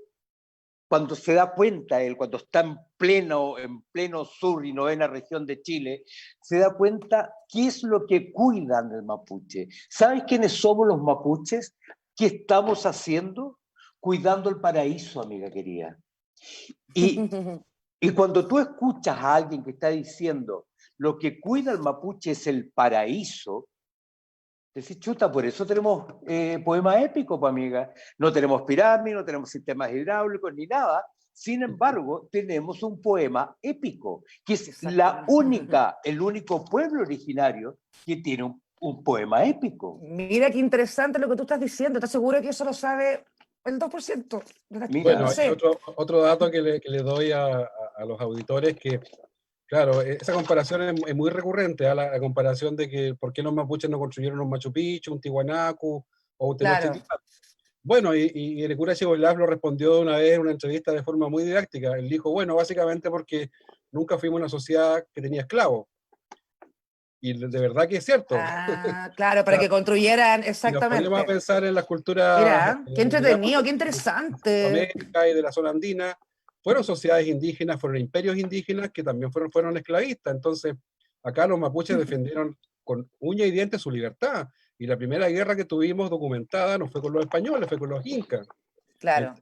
cuando se da cuenta él, cuando está en pleno sur y novena región de Chile, se da cuenta qué es lo que cuidan del mapuche. ¿Sabes quiénes somos los mapuches? ¿Qué estamos haciendo? Cuidando el paraíso, amiga querida. Y cuando tú escuchas a alguien que está diciendo lo que cuida el mapuche es el paraíso, decís, chuta, por eso tenemos poemas épicos, pues, amiga. No tenemos pirámides, no tenemos sistemas hidráulicos ni nada. Sin embargo, tenemos un poema épico, que es el único pueblo originario que tiene un poema épico. Mira qué interesante lo que tú estás diciendo. ¿Estás seguro que eso lo sabe el 2%? Mira. Bueno, No hay sé. otro dato que le doy a los auditores, que claro, esa comparación es muy recurrente, la comparación de que por qué los mapuches no construyeron un Machu Picchu, un Tiwanaku o un Claro. Tenochtitlan. Bueno, y el cura Chibolab lo respondió una vez en una entrevista de forma muy didáctica. Él dijo, bueno, básicamente porque nunca fuimos una sociedad que tenía esclavos. Y de verdad que es cierto. Ah, claro, para que construyeran, Si nos ponemos a exactamente. pensar en las culturas Mira, qué entretenido, qué interesante. América y de la zona andina, fueron sociedades indígenas, fueron imperios indígenas que también fueron esclavistas. Entonces, acá los mapuches defendieron con uña y dientes su libertad. Y la primera guerra que tuvimos documentada no fue con los españoles, fue con los incas. Claro.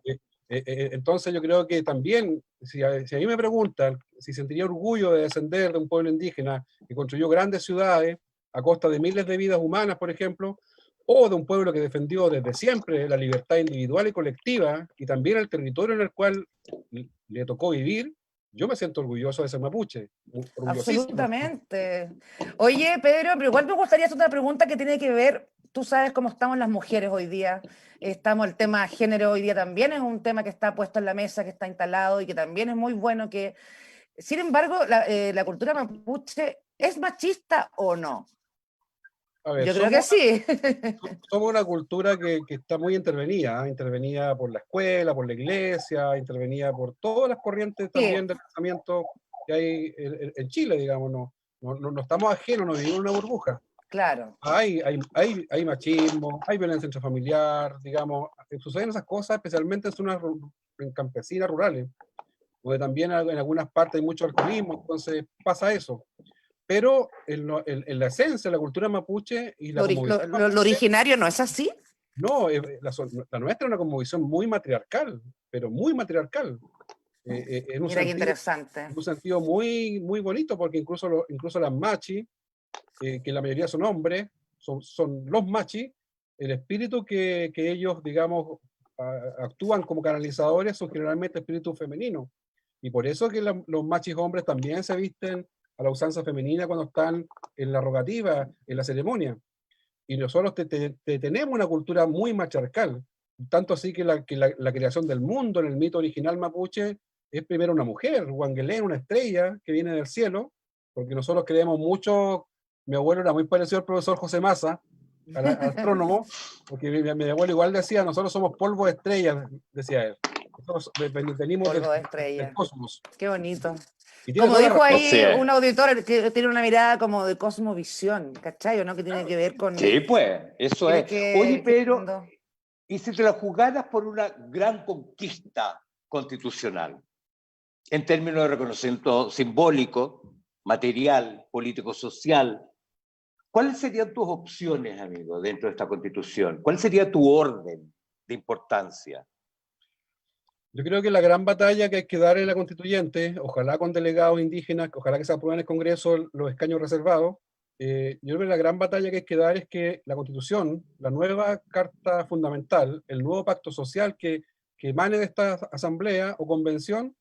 Entonces yo creo que también, si a mí me preguntan si sentiría orgullo de descender de un pueblo indígena que construyó grandes ciudades a costa de miles de vidas humanas, por ejemplo, o de un pueblo que defendió desde siempre la libertad individual y colectiva, y también el territorio en el cual le tocó vivir, yo me siento orgulloso de ser mapuche. Absolutamente. Oye, Pedro, pero igual me gustaría hacer una pregunta que tiene que ver, tú sabes cómo estamos las mujeres hoy día, el tema género hoy día también es un tema que está puesto en la mesa, que está instalado y que también es muy bueno que, sin embargo, la cultura mapuche, ¿es machista o no? A ver, yo creo que sí. Somos una cultura que está muy intervenida, intervenida por la escuela, por la iglesia, intervenida por todas las corrientes también de pensamiento que hay en Chile, digamos, no estamos ajenos, no vivimos en una burbuja. Claro. Hay machismo, hay violencia intrafamiliar, digamos, suceden esas cosas, especialmente en zonas campesinas, rurales, donde también en algunas partes hay mucho alcoholismo, entonces pasa eso. Pero en la esencia de la cultura mapuche y la lo originario no es así. No, la nuestra es una cosmovisión muy matriarcal, pero muy matriarcal. En un Mira sentido, qué interesante. En un sentido muy, muy bonito, porque incluso las machi, que la mayoría son hombres, son los machi, el espíritu que ellos, digamos, actúan como canalizadores son generalmente espíritus femeninos. Y por eso que los machis hombres también se visten a la usanza femenina cuando están en la rogativa, en la ceremonia. Y nosotros tenemos una cultura muy matriarcal, tanto así que la creación del mundo en el mito original mapuche es primero una mujer, Huanguelén, una estrella que viene del cielo, porque nosotros creemos mucho. Mi abuelo era muy parecido al profesor José Massa, al astrónomo, porque mi abuelo igual decía, nosotros somos polvo de estrellas, decía él. Nosotros venimos del cosmos. Qué bonito. Como dijo ahí un auditor que tiene una mirada como de cosmovisión, ¿cachai? ¿No? Que tiene que ver con... Sí, pues, eso es. Oye, Pedro, ¿y si te la jugaras por una gran conquista constitucional, en términos de reconocimiento simbólico, material, político-social, cuáles serían tus opciones, amigo, dentro de esta constitución? ¿Cuál sería tu orden de importancia? Yo creo que la gran batalla que hay que dar en la constituyente, ojalá con delegados indígenas, ojalá que se aprueben en el Congreso los escaños reservados, yo creo que la gran batalla que hay que dar es que la constitución, la nueva carta fundamental, el nuevo pacto social que emane de esta asamblea o convención,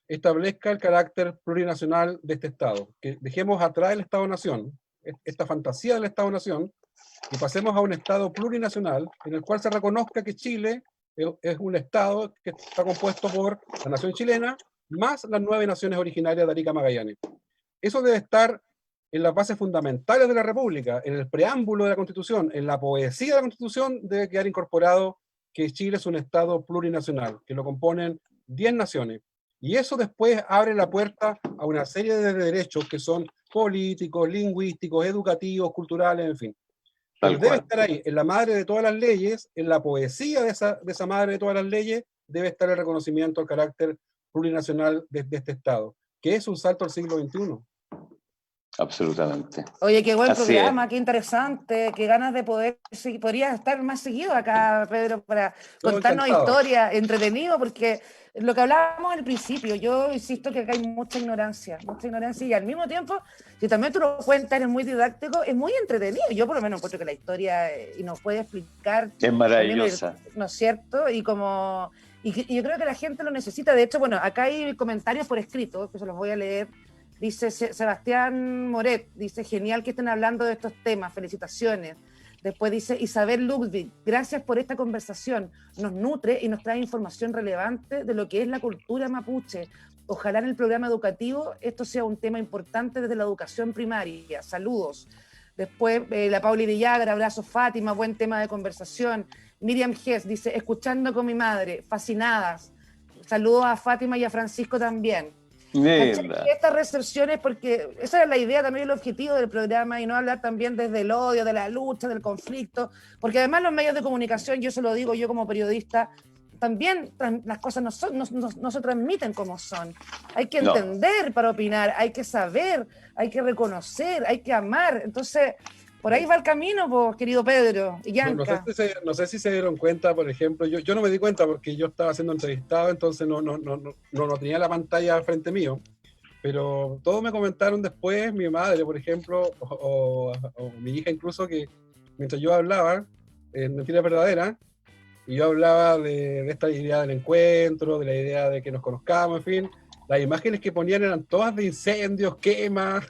establezca el carácter plurinacional de este Estado, que dejemos atrás el Estado-Nación, esta fantasía del Estado-Nación, y pasemos a un Estado plurinacional en el cual se reconozca que Chile es un Estado que está compuesto por la nación chilena más las 9 naciones originarias de Arica Magallanes. Eso debe estar en las bases fundamentales de la República, en el preámbulo de la Constitución, en la poesía de la Constitución debe quedar incorporado que Chile es un Estado plurinacional, que lo componen 10 naciones. Y eso después abre la puerta a una serie de derechos que son políticos, lingüísticos, educativos, culturales, en fin. Pero debe estar ahí, en la madre de todas las leyes, en la poesía de esa madre de todas las leyes, debe estar el reconocimiento al carácter plurinacional de este Estado, que es un salto al siglo XXI. Absolutamente. Oye, qué buen programa, qué interesante, qué ganas de poder seguir. Podrías estar más seguido acá, Pedro, para contarnos historias, entretenido, porque lo que hablábamos al principio, yo insisto que acá hay mucha ignorancia, y al mismo tiempo, si también tú lo cuentas, eres muy didáctico, es muy entretenido. Yo por lo menos encuentro que la historia, y nos puede explicar... Es maravillosa. ¿No es cierto? Y yo creo que la gente lo necesita. De hecho, bueno, acá hay comentarios por escrito, que se los voy a leer. Dice Sebastián Moret, dice, genial que estén hablando de estos temas, felicitaciones. Después dice Isabel Ludwig, gracias por esta conversación, nos nutre y nos trae información relevante de lo que es la cultura mapuche. Ojalá en el programa educativo esto sea un tema importante desde la educación primaria. Saludos. Después la Pauli Villagra, abrazo Fátima, buen tema de conversación. Miriam Gess dice, escuchando con mi madre, fascinadas. Saludos a Fátima y a Francisco también. Estas recepciones, porque esa es la idea, también el objetivo del programa, y no hablar también desde el odio, de la lucha, del conflicto, porque además los medios de comunicación, yo se lo digo yo como periodista, también las cosas no se transmiten como son. Hay que entender para opinar, hay que saber, hay que reconocer, hay que amar. Entonces, por ahí va el camino, pues, querido Pedro y Yanka. No sé si se dieron cuenta, por ejemplo, yo no me di cuenta porque yo estaba siendo entrevistado, entonces no tenía la pantalla frente mío, pero todos me comentaron después, mi madre, por ejemplo, o mi hija incluso, que mientras yo hablaba, en Mentira Verdadera, y yo hablaba de esta idea del encuentro, de la idea de que nos conozcamos, en fin, las imágenes que ponían eran todas de incendios, quemas.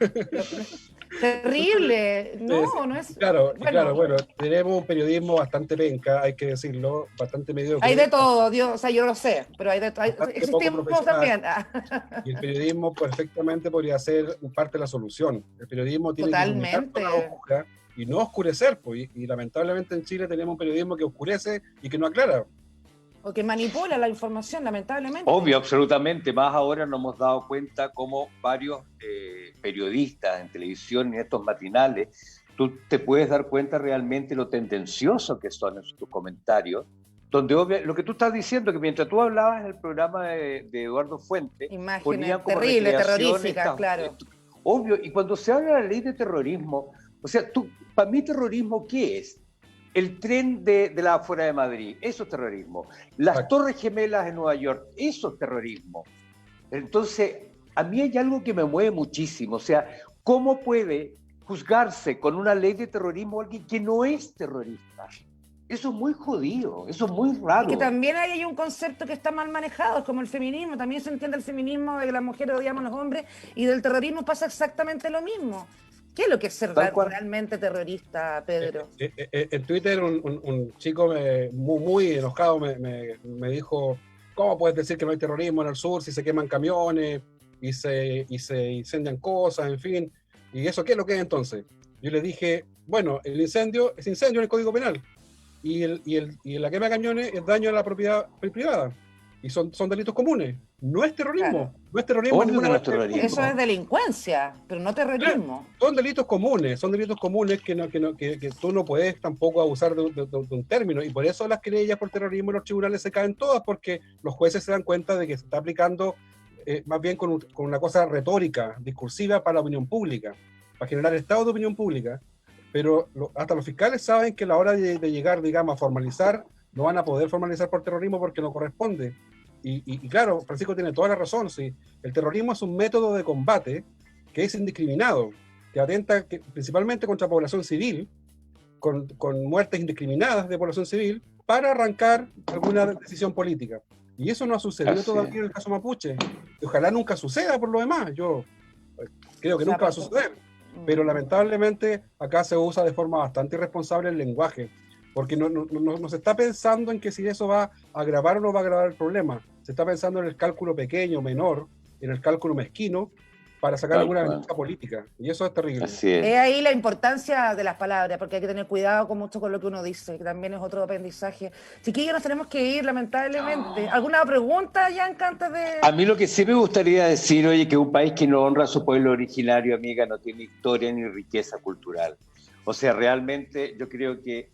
Terrible, no es... Claro, bueno, tenemos un periodismo bastante penca, hay que decirlo, bastante mediocre. Hay de todo, Dios, o sea, yo lo sé, pero existimos también. Y el periodismo perfectamente podría ser parte de la solución. El periodismo tiene que comunicar con la oscura y no oscurecer, pues, y lamentablemente en Chile tenemos un periodismo que oscurece y que no aclara. O que manipula la información, lamentablemente. Obvio, absolutamente. Más ahora nos hemos dado cuenta cómo varios periodistas en televisión y en estos matinales, tú te puedes dar cuenta realmente lo tendencioso que son en sus comentarios, donde lo que tú estás diciendo, que mientras tú hablabas en el programa de Eduardo Fuente, imágenes terribles, terroríficas, claro. Obvio, y cuando se habla de la ley de terrorismo, o sea, para mí terrorismo, ¿qué es? El tren de la afuera de Madrid, eso es terrorismo. Las Torres Gemelas en Nueva York, eso es terrorismo. Entonces, a mí hay algo que me mueve muchísimo. O sea, ¿cómo puede juzgarse con una ley de terrorismo a alguien que no es terrorista? Eso es muy jodido, eso es muy raro. Y que también hay un concepto que está mal manejado, es como el feminismo. También se entiende el feminismo de que las mujeres odiamos a los hombres, y del terrorismo pasa exactamente lo mismo. ¿Qué es lo que es ser realmente terrorista, Pedro? En Twitter un chico muy enojado me dijo, ¿cómo puedes decir que no hay terrorismo en el sur si se queman camiones y se incendian cosas, en fin? ¿Y eso qué es lo que es entonces? Yo le dije, bueno, el incendio es incendio en el Código Penal y la quema de camiones es daño a la propiedad privada. Y son delitos comunes. No es terrorismo. Claro. No es terrorismo. Eso es delincuencia, pero no terrorismo. Claro, son delitos comunes que tú no puedes tampoco abusar de un término. Y por eso las querellas por terrorismo en los tribunales se caen todas, porque los jueces se dan cuenta de que se está aplicando más bien con una cosa retórica, discursiva para la opinión pública, para generar estado de opinión pública. Pero hasta los fiscales saben que a la hora de llegar, digamos, a formalizar, no van a poder formalizar por terrorismo porque no corresponde. Y claro, Francisco tiene toda la razón. Sí. El terrorismo es un método de combate que es indiscriminado, que atenta principalmente contra población civil, con muertes indiscriminadas de población civil, para arrancar alguna decisión política. Y eso no ha sucedido todavía en el caso mapuche. Y ojalá nunca suceda por lo demás. Yo creo que nunca va a suceder. Pero lamentablemente acá se usa de forma bastante irresponsable el lenguaje. Porque no se está pensando en que si eso va a agravar o no va a agravar el problema. Se está pensando en el cálculo pequeño, menor, en el cálculo mezquino, para sacar alguna ventaja política. Y eso es terrible. Es ahí la importancia de las palabras, porque hay que tener cuidado mucho con lo que uno dice, que también es otro aprendizaje. Chiquillos, nos tenemos que ir, lamentablemente. ¿Alguna pregunta, Yanka, antes de...? A mí lo que sí me gustaría decir, oye, que un país que no honra a su pueblo originario, amiga, no tiene historia ni riqueza cultural. O sea, realmente yo creo que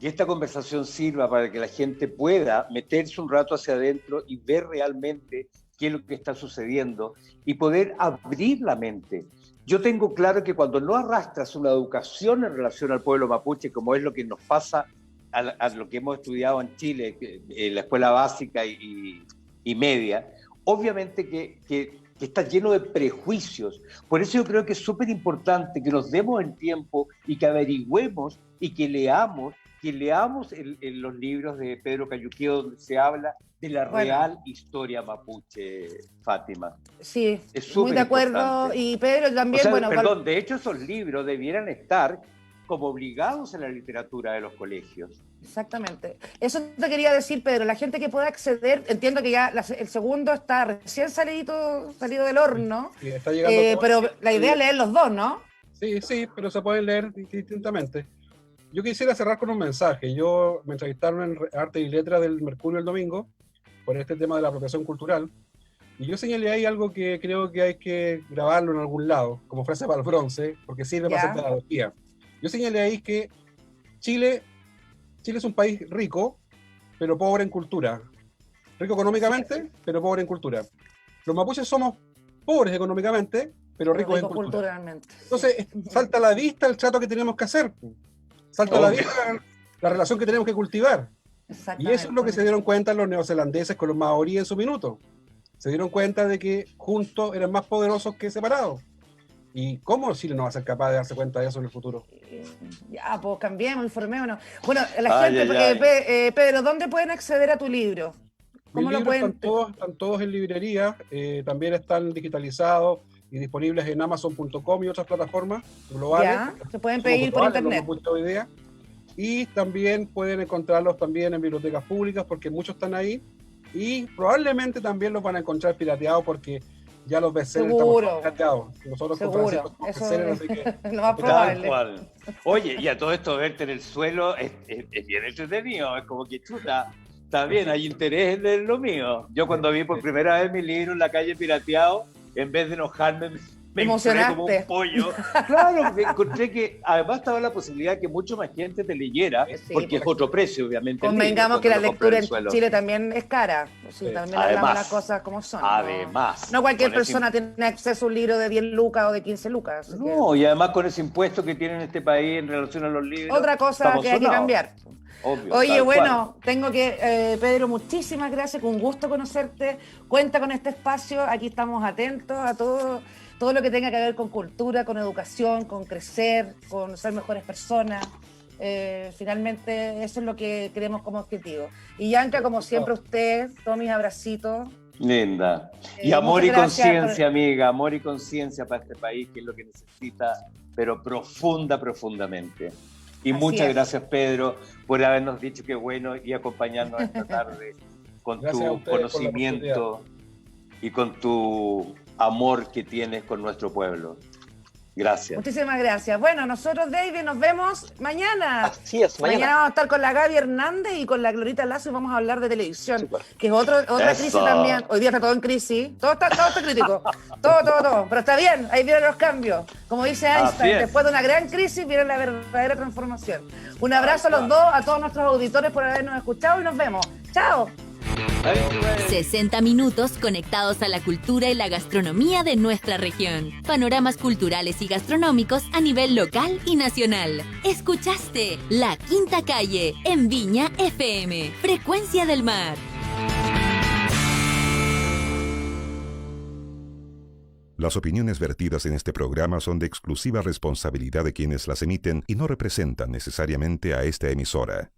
esta conversación sirva para que la gente pueda meterse un rato hacia adentro y ver realmente qué es lo que está sucediendo y poder abrir la mente. Yo tengo claro que cuando no arrastras una educación en relación al pueblo mapuche, como es lo que nos pasa a lo que hemos estudiado en Chile, en la escuela básica y media, obviamente que está lleno de prejuicios. Por eso yo creo que es súper importante que nos demos el tiempo y que averigüemos y que leamos los libros de Pedro Cayuqueo, donde se habla de la real historia mapuche, Fátima. Sí, Es muy de acuerdo. superimportante. Y Pedro también, O sea, bueno, perdón, de hecho esos libros debieran estar como obligados en la literatura de los colegios. exactamente. Eso te quería decir, Pedro, la gente que pueda acceder, entiendo que ya el segundo está recién salido del horno, Sí, está llegando todo. pero la idea es leer los dos, ¿no? Sí, pero se pueden leer distintamente. Yo quisiera cerrar con un mensaje. Me entrevistaron en Arte y Letras del Mercurio el domingo por este tema de la apropiación cultural. Y yo señalé ahí algo que creo que hay que grabarlo en algún lado, como frase para el bronce, porque sirve para hacer pedagogía. Yo señalé ahí que Chile es un país rico, pero pobre en cultura. Rico económicamente, pero pobre en cultura. Los mapuches somos pobres económicamente, pero ricos en cultura. Culturalmente. Entonces, salta a la vista el trato que tenemos que hacer. Salta a la vista la relación que tenemos que cultivar. Y eso es lo que se dieron cuenta los neozelandeses con los maoríes en su minuto. Se dieron cuenta de que juntos eran más poderosos que separados. ¿Y cómo Chile no va a ser capaz de darse cuenta de eso en el futuro? Ya, pues cambiemos, informémonos. Bueno, la gente, Pedro, ¿dónde pueden acceder a tu libro? ¿Cómo lo pueden? Están todos en librería, también están digitalizados y disponibles en Amazon.com y otras plataformas globales. Ya, se pueden pedir por internet. Hoy día. Y también pueden encontrarlos también en bibliotecas públicas porque muchos están ahí. Y probablemente también los van a encontrar pirateados porque ya los bestsellers estamos pirateados. Nosotros Seguro, eso así que lo más probable. Oye, y a todo esto verte en el suelo es bien entretenido, es como que chuta, está bien, hay interés en lo mío. Yo cuando vi por primera vez mi libro en la calle pirateado, en vez de enojarme, me emocioné como un pollo. Claro, me encontré que además estaba la posibilidad de que mucho más gente te leyera, porque es otro precio, obviamente. Convengamos que la lectura en Chile también es cara. Sí, también hablamos las cosas como son. Además. No cualquier persona tiene acceso a un libro de 10 lucas o de 15 lucas. No, y además con ese impuesto que tiene en este país en relación a los libros. Otra cosa que hay que cambiar. Obvio, oye, bueno, tengo que, Pedro, muchísimas gracias, con gusto conocerte. Cuenta con este espacio, aquí estamos atentos a todo lo que tenga que ver con cultura, con educación, con crecer, con ser mejores personas. Finalmente, eso es lo que queremos como objetivo. Y Yanka, como siempre, usted, todos mis abracitos. Linda. Y amor y conciencia, amiga, amor y conciencia para este país, que es lo que necesita, pero profundamente. Y muchas gracias, Pedro, por habernos dicho que bueno y acompañarnos esta tarde con tu conocimiento y con tu amor que tienes con nuestro pueblo. Gracias. Muchísimas gracias. Bueno, nosotros, David, nos vemos mañana. Así es, mañana. Mañana vamos a estar con la Gaby Hernández y con la Glorita Lazo y vamos a hablar de televisión, que es otra crisis también. Hoy día está todo en crisis. Todo está crítico. Todo. Pero está bien, ahí vienen los cambios. Como dice Einstein, después de una gran crisis viene la verdadera transformación. Un abrazo a los dos, a todos nuestros auditores por habernos escuchado y nos vemos. ¡Chao! 60 minutos conectados a la cultura y la gastronomía de nuestra región. Panoramas culturales y gastronómicos a nivel local y nacional. Escuchaste La Quinta Calle en Viña FM, Frecuencia del Mar. Las opiniones vertidas en este programa son de exclusiva responsabilidad de quienes las emiten y no representan necesariamente a esta emisora.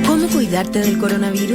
¿Cómo cuidarte del coronavirus?